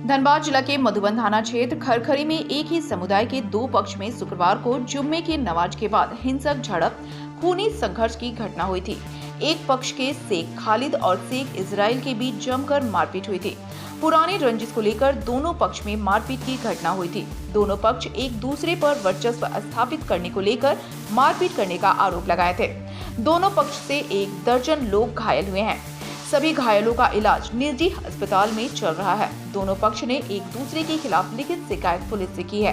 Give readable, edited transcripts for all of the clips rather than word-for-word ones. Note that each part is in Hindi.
धनबाद जिला के मधुबन थाना क्षेत्र खरखरी में एक ही समुदाय के दो पक्ष में शुक्रवार को जुम्मे की नमाज के बाद हिंसक झड़प खूनी संघर्ष की घटना हुई थी। एक पक्ष के शेख खालिद और शेख इजराइल के बीच जमकर मारपीट हुई थी। पुराने रंजिश को लेकर दोनों पक्ष में मारपीट की घटना हुई थी। दोनों पक्ष एक दूसरे पर वर्चस्व स्थापित करने को लेकर मारपीट करने का आरोप लगाए थे। दोनों पक्ष से 1 दर्जन लोग घायल हुए हैं। सभी घायलों का इलाज निजी अस्पताल में चल रहा है। दोनों पक्ष ने एक दूसरे के खिलाफ लिखित शिकायत पुलिस से की है।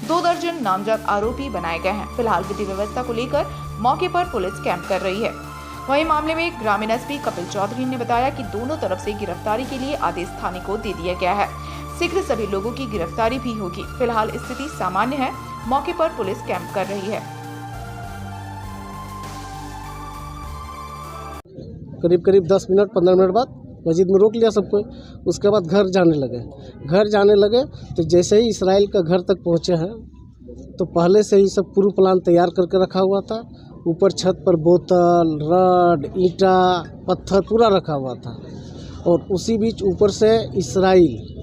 2 दर्जन नामजद आरोपी बनाए गए हैं। फिलहाल विधि व्यवस्था को लेकर मौके पर पुलिस कैंप कर रही है। वहीं मामले में ग्रामीण एसपी कपिल चौधरी ने बताया कि दोनों तरफ से गिरफ्तारी के लिए आदेश थाने को दे दिया गया है। शीघ्र सभी लोगों की गिरफ्तारी भी होगी। फिलहाल स्थिति सामान्य है। मौके पर पुलिस कैंप कर रही है। करीब 10 मिनट 15 मिनट बाद मस्जिद में रोक लिया सबको। उसके बाद घर जाने लगे तो जैसे ही इसराइल का घर तक पहुँचे हैं तो पहले से ही सब पूर्व प्लान तैयार करके रखा हुआ था। ऊपर छत पर बोतल, रड, ईंटा, पत्थर पूरा रखा हुआ था। और उसी बीच ऊपर से इसराइल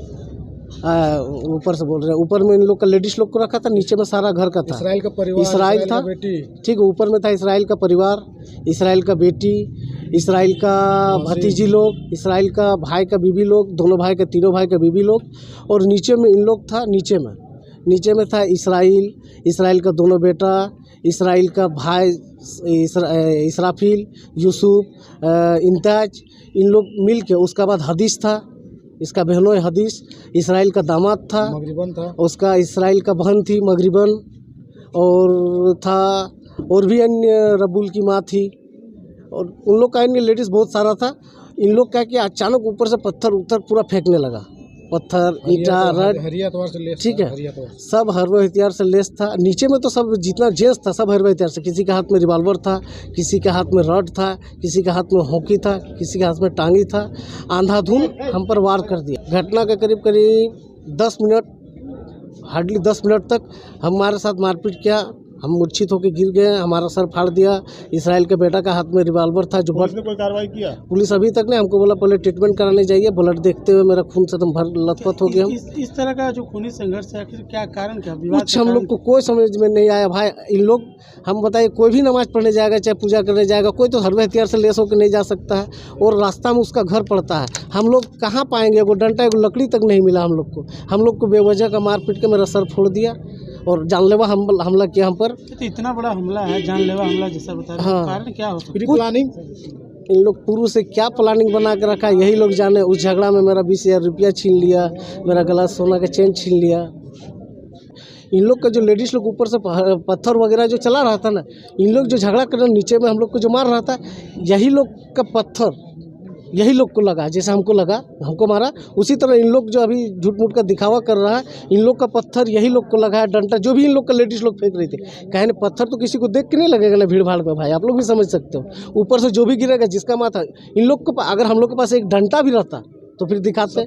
ऊपर से बोल रहे हैं, ऊपर में इन लोग का लेडीज लोग को रखा था, नीचे में सारा घर का था। इसराइल का परिवार, इसराइल था, ठीक है। ऊपर में था इसराइल का परिवार, इसराइल का बेटी, इसराइल का भतीजी लोग, इसराइल का भाई का बीबी लोग, दोनों भाई का, तीनों भाई का बीबी लोग। और नीचे में इन लोग था, नीचे में था इसराइल का दोनों बेटा, इसराइल का भाई इसराफिल, यूसुफ, इंताज, इन लोग मिल के। उसका बाद हदीस था, इसका बहनों हदीस, इसराइल का दामाद था, मगरिबन था, उसका इसराइल का बहन थी मगरिबन, और था और भी अन्य रबुल की माँ थी। और उन लोग का अन्य लेडीज़ बहुत सारा था। इन लोग क्या किया, अचानक ऊपर से पत्थर पूरा फेंकने लगा। पत्थर, ईंटा, रड, ठीक है, सब हरबे हथियार से लेस था। नीचे में तो सब जितना जेंट्स था सब हरबे हथियार से। किसी के हाथ में रिवॉल्वर था, किसी के हाथ में रड था, किसी के हाथ में हॉकी था, किसी के हाथ में टांगी था। अंधाधुंध हम पर वार कर दिया। घटना के करीब 10 मिनट, हार्डली 10 मिनट तक हमारे साथ मारपीट किया। हम मूर्छित होकर गिर गए, हमारा सर फाड़ दिया। इसराइल के बेटा का हाथ में रिवॉल्वर था। जो पुलिस ने कोई कार्रवाई किया? पुलिस अभी तक नहीं, हमको बोला पहले ट्रीटमेंट कराने जाइए। ब्लड देखते हुए मेरा खून से भर लथपथ हो गया। इस तरह का जो खूनी संघर्ष है, क्या कारण, क्या कुछ हम लोग को कोई समझ में नहीं आया भाई। इन लोग, हम बताइए, कोई भी नमाज पढ़ने जाएगा, चाहे पूजा करने जाएगा, कोई तो हरबे हथियार से लेस होकर नहीं जा सकता है। और रास्ता में उसका घर पड़ता है, हम लोग कहाँ पाएंगे? वो डंडा, एगो लकड़ी तक नहीं मिला हम लोग को। हम लोग को बेवजह का मार पीट के मेरा सर फोड़ दिया और जानलेवा हमला किया हम पर। तो इतना बड़ा हमला है, जानलेवा हमला जैसा बता रहे हैं, हाँ। कारण क्या हो सकता है? प्लानिंग, इन लोग पूर्व से क्या प्लानिंग बना के रखा है यही लोग जाने। उस झगड़ा में मेरा 20,000 रुपया छीन लिया, मेरा गला सोना का चेन छीन लिया। इन लोग का जो लेडीज लोग ऊपर से पत्थर वगैरह जो चला रहा था ना, इन लोग जो झगड़ा कर रहे, नीचे में हम लोग को जो मार रहा था, यही लोग का पत्थर यही लोग को लगा। जैसे हमको लगा, हमको मारा, उसी तरह इन लोग जो अभी झूठ मूठ का दिखावा कर रहा है, इन लोग का पत्थर यही लोग को लगा है। डंडा जो भी इन लोग का लेडीज लोग फेंक रही थी, कहे ना, पत्थर तो किसी को देख के नहीं लगेगा ना भीड़ भाड़ में भाई, आप लोग भी समझ सकते हो। ऊपर से जो भी गिरेगा, जिसका माथा, इन लोग को अगर हम लोग के पास एक डंडा भी रहता तो फिर दिखाते।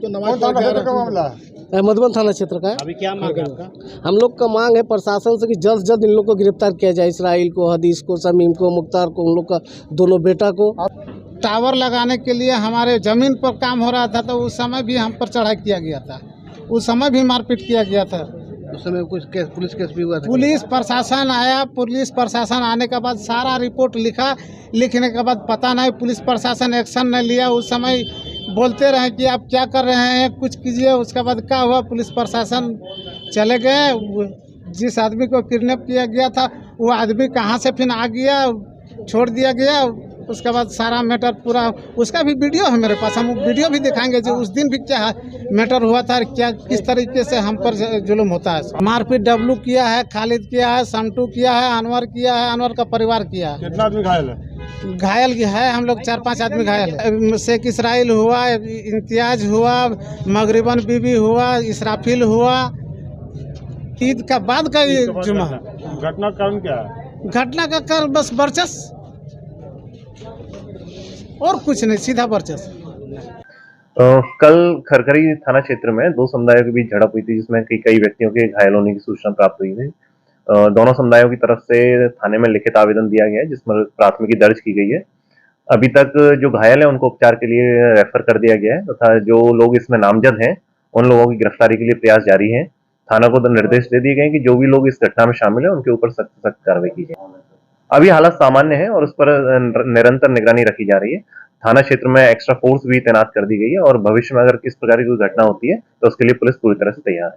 मधुबन थाना क्षेत्र का है। अभी क्या मांग है आपका? हम लोग का मांग है प्रशासन से कि जल्द से जल्द इन लोग को गिरफ्तार किया जाए। इसराइल को, हदीस को, शमीम को, मुख्तार को, उन लोग का दोनों बेटा को। टावर लगाने के लिए हमारे ज़मीन पर काम हो रहा था, तो उस समय भी हम पर चढ़ाई किया गया था, उस समय भी मारपीट किया गया था। उस समय कुछ पुलिस केस भी हुआ था। पुलिस प्रशासन आया, पुलिस प्रशासन आने के बाद सारा रिपोर्ट लिखने के बाद पता नहीं पुलिस प्रशासन एक्शन नहीं लिया। उस समय बोलते रहे कि आप क्या कर रहे हैं, कुछ कीजिए। उसके बाद क्या हुआ, पुलिस प्रशासन चले गए। जिस आदमी को किडनैप किया गया था वो आदमी कहाँ से फिर आ गया, छोड़ दिया गया। उसके बाद सारा मैटर पूरा, उसका भी वीडियो है मेरे पास, हम वीडियो भी दिखाएंगे जो उस दिन भी क्या मैटर हुआ था, क्या किस तरीके से हम पर जुल्म होता है। मारपीट डब्लू किया है, खालिद किया है, संटू किया है, अनवर किया है, अनवर का परिवार किया है। कितना आदमी घायल है? घायल है हम लोग 4-5 आदमी घायल है। शेख इसराइल हुआ, इम्तियाज हुआ, मगरिबन बीबी हुआ, इसराफिल हुआ। ईद का बाद का ये जुमा है। घटना कारण क्या है? घटना का कारण बस वर्चस्व और कुछ नहीं, सीधा वर्चस्व। कल खरखरी थाना क्षेत्र में 2 समुदायों के बीच झड़प हुई थी, जिसमें कई व्यक्तियों के घायल होने की सूचना प्राप्त हुई थी। दोनों समुदायों की तरफ से थाने में लिखित आवेदन दिया गया है, जिसमें प्राथमिकी दर्ज की गई है। अभी तक जो घायल है उनको उपचार के लिए रेफर कर दिया गया है तथा जो लोग इसमें नामजद हैं उन लोगों की गिरफ्तारी के लिए प्रयास जारी है। थाना को तो निर्देश दे दिए गए हैं कि जो भी लोग इस घटना में शामिल हैं उनके ऊपर सख्त सख्त कार्रवाई की जाए। अभी हालत सामान्य है और उस पर निरंतर निगरानी रखी जा रही है। थाना क्षेत्र में एक्स्ट्रा फोर्स भी तैनात कर दी गई है और भविष्य में अगर किस प्रकार की कोई घटना होती है तो उसके लिए पुलिस पूरी तरह से तैयार है।